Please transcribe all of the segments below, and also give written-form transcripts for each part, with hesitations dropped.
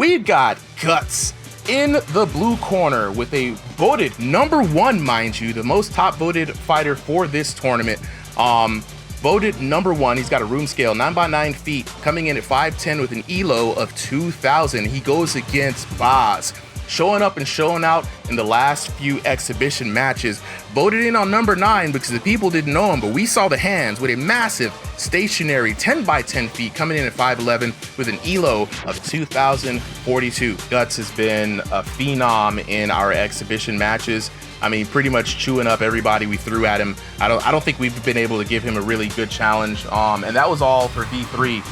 we got Guts in the blue corner with a voted #1, mind you, the most top voted fighter for this tournament. Voted #1. He's got a room scale 9x9 feet, coming in at 5'10" with an elo of 2,000. He goes against Boz, showing up and showing out in the last few exhibition matches. Voted in on #9 because the people didn't know him, but we saw the hands with a massive stationary 10x10 feet, coming in at 5'11" with an elo of 2,042. Guts has been a phenom in our exhibition matches. I mean, pretty much chewing up everybody we threw at him. I don't think we've been able to give him a really good challenge. And that was all for V3.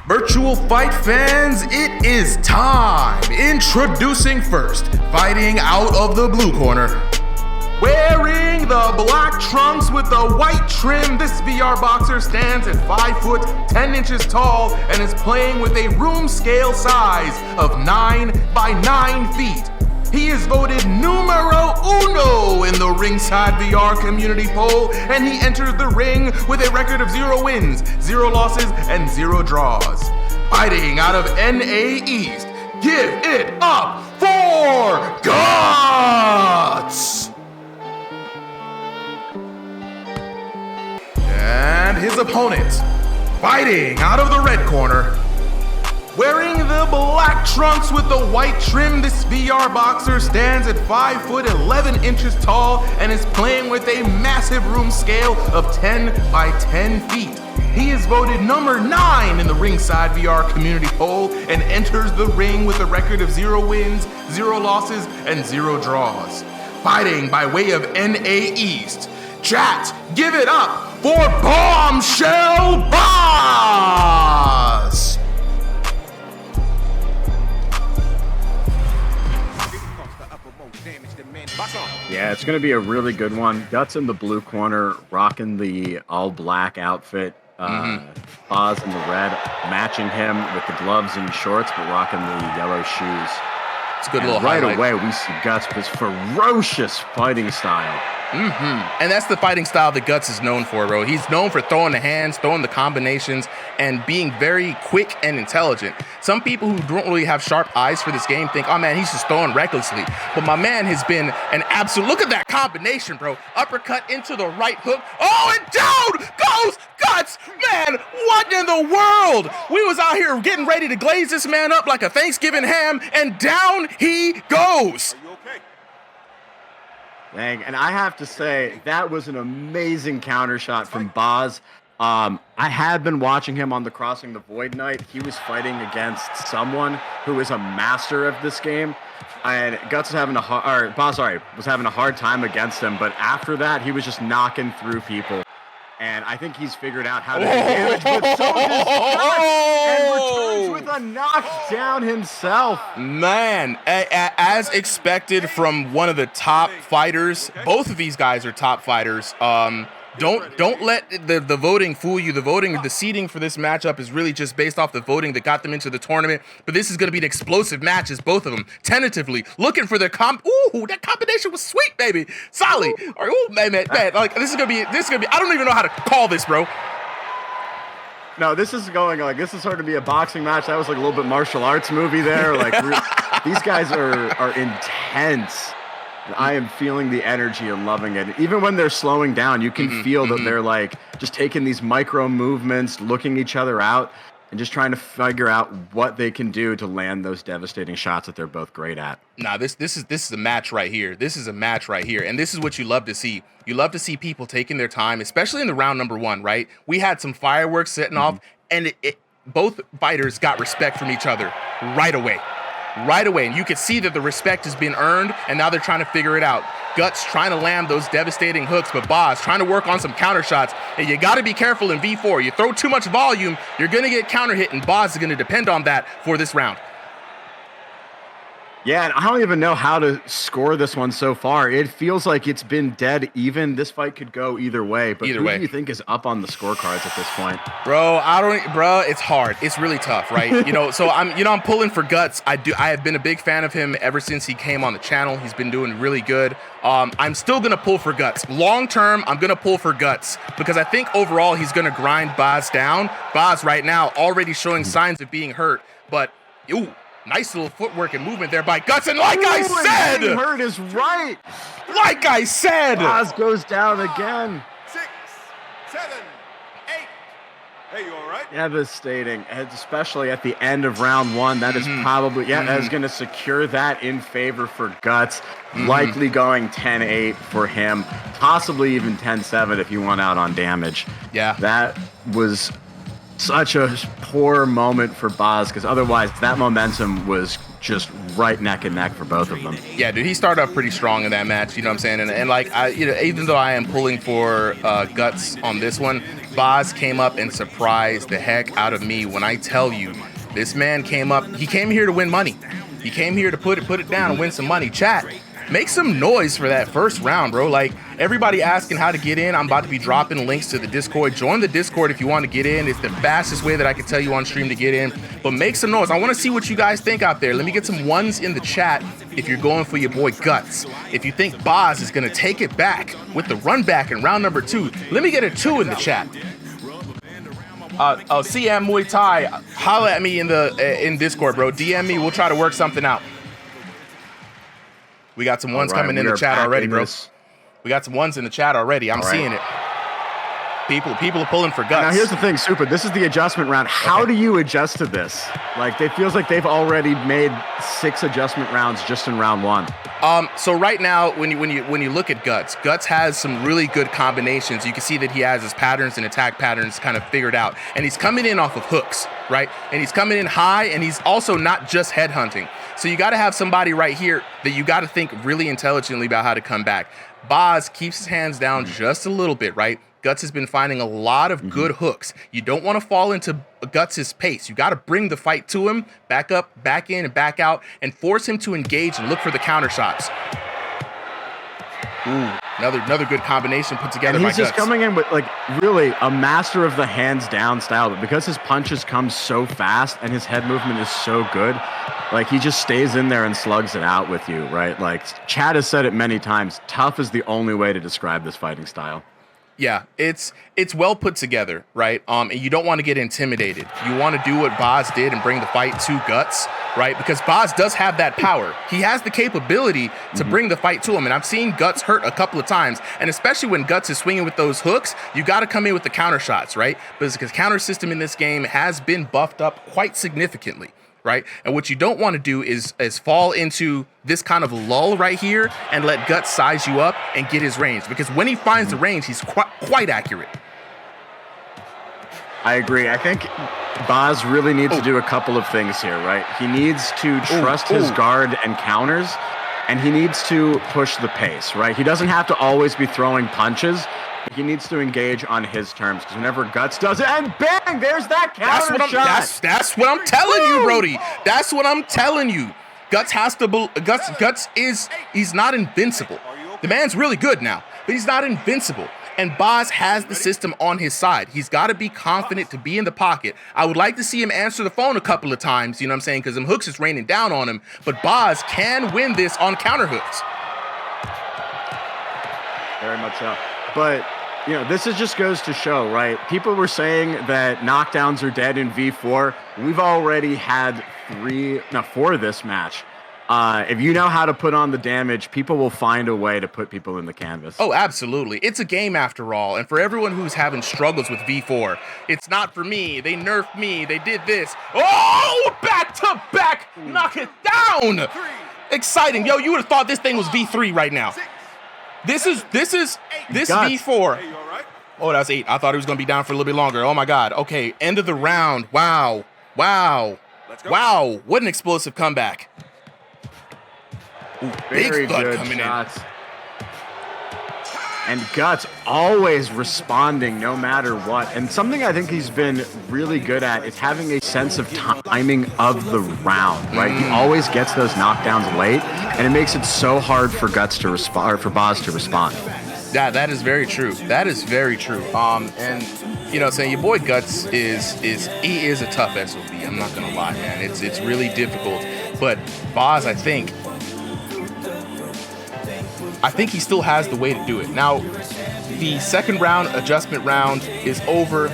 Virtual Fight fans, it is time. Introducing first, fighting out of the blue corner. Wearing the black trunks with the white trim, this VR boxer stands at 5'10" tall and is playing with a room scale size of 9x9 feet. He is voted numero uno in the RingsideVR community poll, and he enters the ring with a record of 0 wins, 0 losses, and 0 draws. Fighting out of NA East, give it up for Guts! And his opponent, fighting out of the red corner, wearing the black trunks with the white trim, this VR boxer stands at 5'11" tall and is playing with a massive room scale of 10x10 feet. He is voted #9 in the RingsideVR community poll and enters the ring with a record of 0 wins, 0 losses, and 0 draws. Fighting by way of NA East, chat, give it up for Bombshell Boss! Yeah, it's going to be a really good one. Guts in the blue corner, rocking the all-black outfit. Boz in the red, matching him with the gloves and shorts, but rocking the yellow shoes. It's a good little right highlight. away, we see Guts with his ferocious fighting style. And that's the fighting style that Guts is known for, bro. He's known for throwing the hands, throwing the combinations, and being very quick and intelligent. Some people who don't really have sharp eyes for this game think, oh man, he's just throwing recklessly. But my man has been an absolute, look at that combination, bro. Uppercut into the right hook. Oh, and down goes Guts. Man, what in the world? We was out here getting ready to glaze this man up like a Thanksgiving ham, and down he goes. Dang, and I have to say, that was an amazing counter shot from Boz. I had been watching him on the Crossing the Void night. He was fighting against someone who is a master of this game. And Guts was having Boz was having a hard time against him, but after that, he was just knocking through people. And I think he's figured out how to do damage, but so does Guts, and returns with a knockdown himself. Man, as expected from one of the top fighters, both of these guys are top fighters. Don't let the voting fool you. The seeding for this matchup is really just based off the voting that got them into the tournament. But this is going to be an explosive match, as both of them tentatively looking for their Ooh, that combination was sweet, baby. Solid. Ooh, man, like this is gonna be. I don't even know how to call this, bro. No, this is starting to be a boxing match. That was like a little bit martial arts movie there. Like these guys are intense. I am feeling the energy and loving it. Even when they're slowing down, you can feel that they're like just taking these micro movements, looking each other out, and just trying to figure out what they can do to land those devastating shots that they're both great at. Nah, this is a match right here. This is a match right here, and this is what you love to see. You love to see people taking their time, especially in the round #1. Right? We had some fireworks setting off, and both fighters got respect from each other right away. And you could see that the respect has been earned, and now they're trying to figure it out. Guts trying to land those devastating hooks, but Boz trying to work on some counter shots. And you got to be careful in V4. You throw too much volume, you're going to get counter hit, and Boz is going to depend on that for this round. Yeah, and I don't even know how to score this one so far. It feels like it's been dead even. This fight could go either way. But who do you think is up on the scorecards at this point? Bro, it's hard. It's really tough, right? So I'm pulling for Guts. I have been a big fan of him ever since he came on the channel. He's been doing really good. I'm still going to pull for Guts. Long term, I'm going to pull for Guts because I think overall he's going to grind Boz down. Boz right now already showing signs of being hurt, but Nice little footwork and movement there by Guts, and like I said, getting hurt is right. Like I said, Boz goes down again. 6, 7, 8. Hey, you all right? Devastating, and especially at the end of round one. That is probably, that is going to secure that in favor for Guts. Likely going 10-8 for him, possibly even 10-7 if you want out on damage. Yeah. That was such a poor moment for Boz, because otherwise that momentum was just right neck and neck for both of them. Yeah, dude, he started off pretty strong in that match, you know what I'm saying? And like, even though I am pulling for Guts on this one, Boz came up and surprised the heck out of me. When I tell you, this man came up, he came here to win money. He came here to put it down and win some money. Chat, make some noise for that first round, bro. Like, everybody asking how to get in. I'm about to be dropping links to the Discord. Join the Discord if you want to get in. It's the fastest way that I can tell you on stream to get in. But make some noise. I want to see what you guys think out there. Let me get some ones in the chat if you're going for your boy Guts. If you think Boz is going to take it back with the run back in round number 2, let me get a 2 in the chat. CM Muay Thai, holla at me in Discord, bro. DM me. We'll try to work something out. We got some ones coming in the chat already, bro. We got some ones in the chat already. I'm seeing it. People are pulling for Guts. Now here's the thing, Super. This is the adjustment round. How do you adjust to this? Like, it feels like they've already made 6 adjustment rounds just in round 1. So right now, when you look at Guts, Guts has some really good combinations. You can see that he has his patterns and attack patterns kind of figured out, and he's coming in off of hooks, right? And he's coming in high, and he's also not just headhunting. So you got to have somebody right here that you got to think really intelligently about how to come back. Boz keeps his hands down just a little bit, right? Guts has been finding a lot of good hooks. You don't want to fall into Guts' pace. You got to bring the fight to him, back up, back in, and back out, and force him to engage and look for the counter shots. Another good combination put together by Guts. He's just coming in with, like, really a master of the hands down style, but because his punches come so fast and his head movement is so good, like, he just stays in there and slugs it out with you, right? Like, Chad has said it many times, tough is the only way to describe this fighting style. Yeah, it's well put together, right? And you don't want to get intimidated. You want to do what Boz did and bring the fight to Guts, right? Because Boz does have that power. He has the capability to bring the fight to him. And I've seen Guts hurt a couple of times. And especially when Guts is swinging with those hooks, you got to come in with the counter shots, right? Because the counter system in this game has been buffed up quite significantly, right? And what you don't want to do is fall into this kind of lull right here and let Guts size you up and get his range. Because when he finds the range, he's quite accurate. I agree. I think Boz really needs to do a couple of things here, right? He needs to trust his guard and counters, and he needs to push the pace, right? He doesn't have to always be throwing punches. He needs to engage on his terms, because whenever Guts does it, and bang, there's that counter shot. That's what I'm telling you, Brody. That's what I'm telling you. Guts has to. He's not invincible. The man's really good now, but he's not invincible. And Boz has the system on his side. He's got to be confident to be in the pocket. I would like to see him answer the phone a couple of times, you know what I'm saying, because them hooks is raining down on him. But Boz can win this on counter hooks. Very much so. But, you know, this just goes to show, right? People were saying that knockdowns are dead in V4. We've already had 4 this match. If you know how to put on the damage, people will find a way to put people in the canvas. Oh, absolutely. It's a game after all. And for everyone who's having struggles with V4, it's not for me. They nerfed me. They did this. Oh, back to back. Knock it down. Exciting. Yo, you would have thought this thing was V3 right now. This V4. Hey, you all right? Oh, that's 8. I thought it was going to be down for a little bit longer. Oh, my God. Okay, end of the round. Wow. Let's go. Wow. What an explosive comeback. Ooh, Very big thud good coming shots. And Guts always responding no matter what. And something I think he's been really good at is having a sense of timing of the round, right? He always gets those knockdowns late, and it makes it so hard for Guts to respond, or for Boz to respond. Yeah, that is very true. That is very true. And you know, saying your boy Guts is a tough SOB. I'm not gonna lie, man. It's really difficult. But Boz, I think he still has the way to do it. Now, the second round, adjustment round, is over.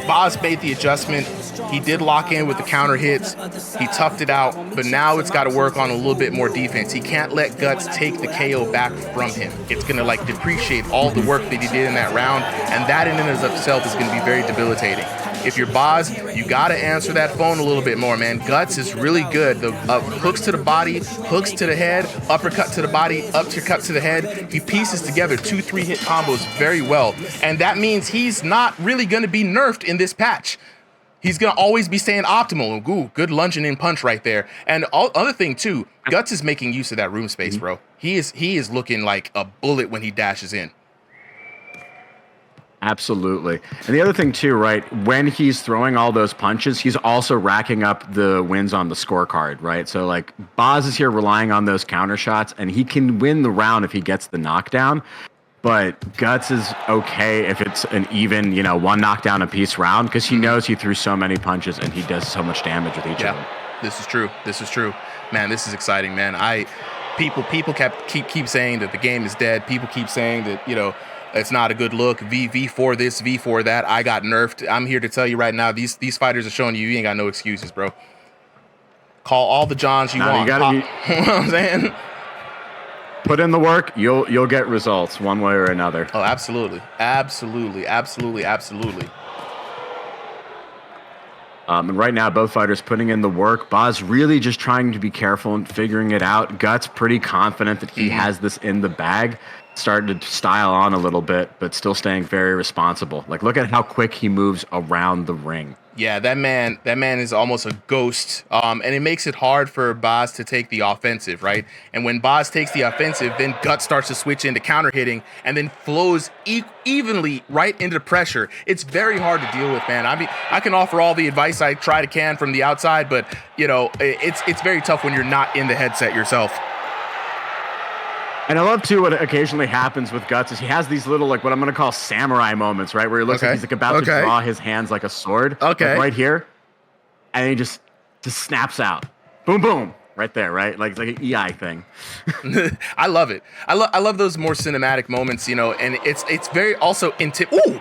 Boz made the adjustment. He did lock in with the counter hits. He toughed it out, but now it's got to work on a little bit more defense. He can't let Guts take the KO back from him. It's going to like depreciate all the work that he did in that round, and that in and of itself is going to be very debilitating. If you're Boz, you got to answer that phone a little bit more, man. Guts is really good. The hooks to the body, hooks to the head, uppercut to the body, uppercut to the head. He pieces together 2-3 hit combos very well. And that means he's not really going to be nerfed in this patch. He's going to always be staying optimal. Ooh, good lunging in punch right there. And other thing, too, Guts is making use of that room space, bro. He is looking like a bullet when he dashes in. Absolutely. And the other thing too, right, when he's throwing all those punches, he's also racking up the wins on the scorecard, right? So like Boz is here relying on those counter shots, and he can win the round if he gets the knockdown. But Guts is okay if it's an even, one knockdown apiece round, because he knows he threw so many punches and he does so much damage with each of them. This is true. This is true. Man, this is exciting, man. People keep saying that the game is dead. People keep saying that, it's not a good look. V for this, V for that. I got nerfed. I'm here to tell you right now, these fighters are showing you ain't got no excuses, bro. Call all the Johns you want. You know what I'm saying? Put in the work, you'll get results one way or another. Oh, absolutely. Absolutely. Absolutely. Absolutely. And right now, both fighters putting in the work. Boz really just trying to be careful and figuring it out. Guts pretty confident that he has this in the bag. Starting to style on a little bit, but still staying very responsible. Like, look at how quick he moves around the ring. Yeah, that man is almost a ghost. And it makes it hard for Boz to take the offensive, right? And when Boz takes the offensive, then Guts starts to switch into counter hitting and then flows evenly right into pressure. It's very hard to deal with, man. I mean, I can offer all the advice I can from the outside, but it's very tough when you're not in the headset yourself. And I love, too, what occasionally happens with Guts is he has these little, like, what I'm going to call samurai moments, right? Where he looks like he's like about to draw his hands like a sword. Okay. Like right here. And he just snaps out. Boom, boom. Right there, right? Like, it's like an EI thing. I love it. I love those more cinematic moments, and it's very also Ooh!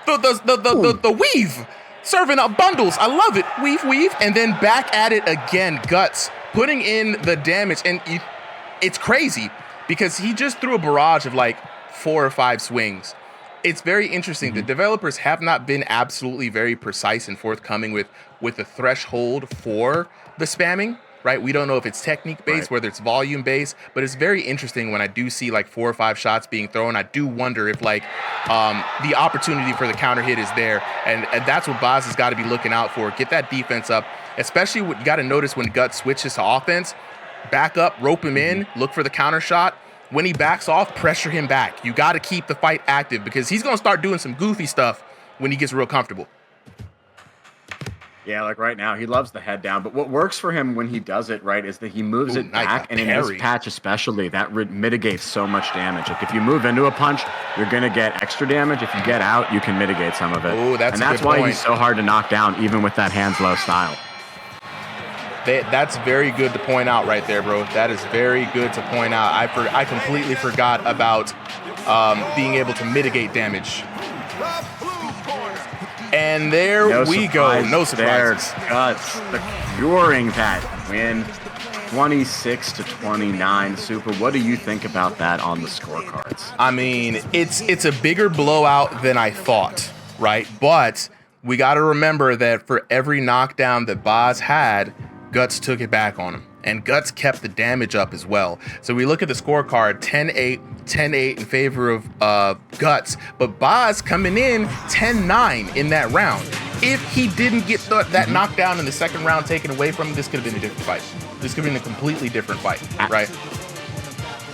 The weave. Serving up bundles. I love it. Weave. And then back at it again. Guts putting in the damage. And it's crazy because he just threw a barrage of like 4 or 5 swings. It's very interesting. The developers have not been absolutely very precise and forthcoming with the threshold for the spamming, right? We don't know if it's technique based, whether it's volume based, but it's very interesting when I do see like 4 or 5 shots being thrown. I do wonder if like the opportunity for the counter hit is there. And that's what Boz has got to be looking out for. Get that defense up, especially what you got to notice when Guts switches to offense. Back up, rope him in, look for the counter shot. When he backs off, pressure him back. You got to keep the fight active because he's going to start doing some goofy stuff when he gets real comfortable. Yeah, like right now, he loves the head down. But what works for him when he does it, right, is that he moves it back. And in this patch especially, that mitigates so much damage. Like if you move into a punch, you're going to get extra damage. If you get out, you can mitigate some of it. Oh, that's why he's so hard to knock down, even with that hands low style. That's very good to point out right there, bro. That is very good to point out. I completely forgot about being able to mitigate damage. And there we go. No surprises. Guts securing that win, 26-29. Super. What do you think about that on the scorecards? I mean, it's a bigger blowout than I thought, right? But we got to remember that for every knockdown that Boz had, Guts took it back on him, and Guts kept the damage up as well. So we look at the scorecard, 10-8, 10-8 in favor of Guts, but Boz coming in 10-9 in that round. If he didn't get that knockdown in the second round taken away from him, this could have been a different fight. This could have been a completely different fight, right?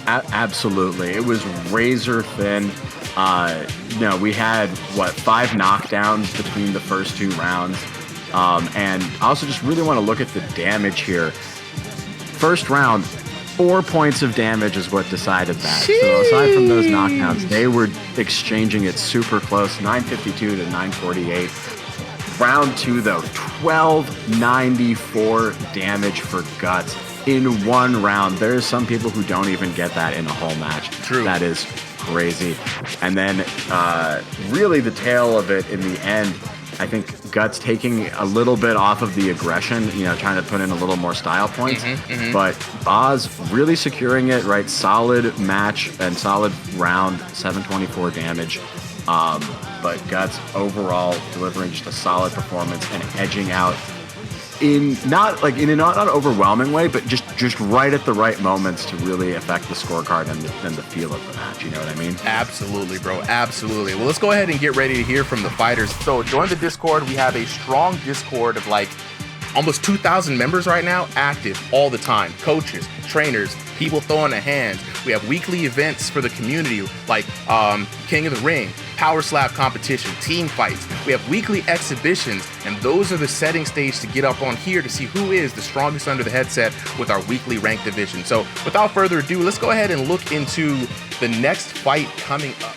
Absolutely. It was razor thin. We had, 5 knockdowns between the first 2 rounds. And I also just really want to look at the damage here. First round, 4 points of damage is what decided that. Jeez. So aside from those knockdowns, they were exchanging it super close, 952 to 948. Round 2, though, 1294 damage for Guts in one round. There's some people who don't even get that in a whole match. True. That is crazy. And then really the tail of it in the end, I think Guts taking a little bit off of the aggression, you know, trying to put in a little more style points. But Boz really securing it, right? Solid match and solid round, 724 damage. But Guts overall delivering just a solid performance and edging out in not an overwhelming way, but just right at the right moments to really affect the scorecard and the feel of the match. You know what I mean? Absolutely, bro. Absolutely. Well, let's go ahead and get ready to hear from the fighters. So join the Discord. We have a strong Discord of like almost 2,000 members right now, active all the time. Coaches, trainers, people throwing their hands. We have weekly events for the community like King of the Ring, Power Slap competition, team fights. We have weekly exhibitions, and those are the setting stage to get up on here to see who is the strongest under the headset with our weekly ranked division. So without further ado, let's go ahead and look into the next fight coming up.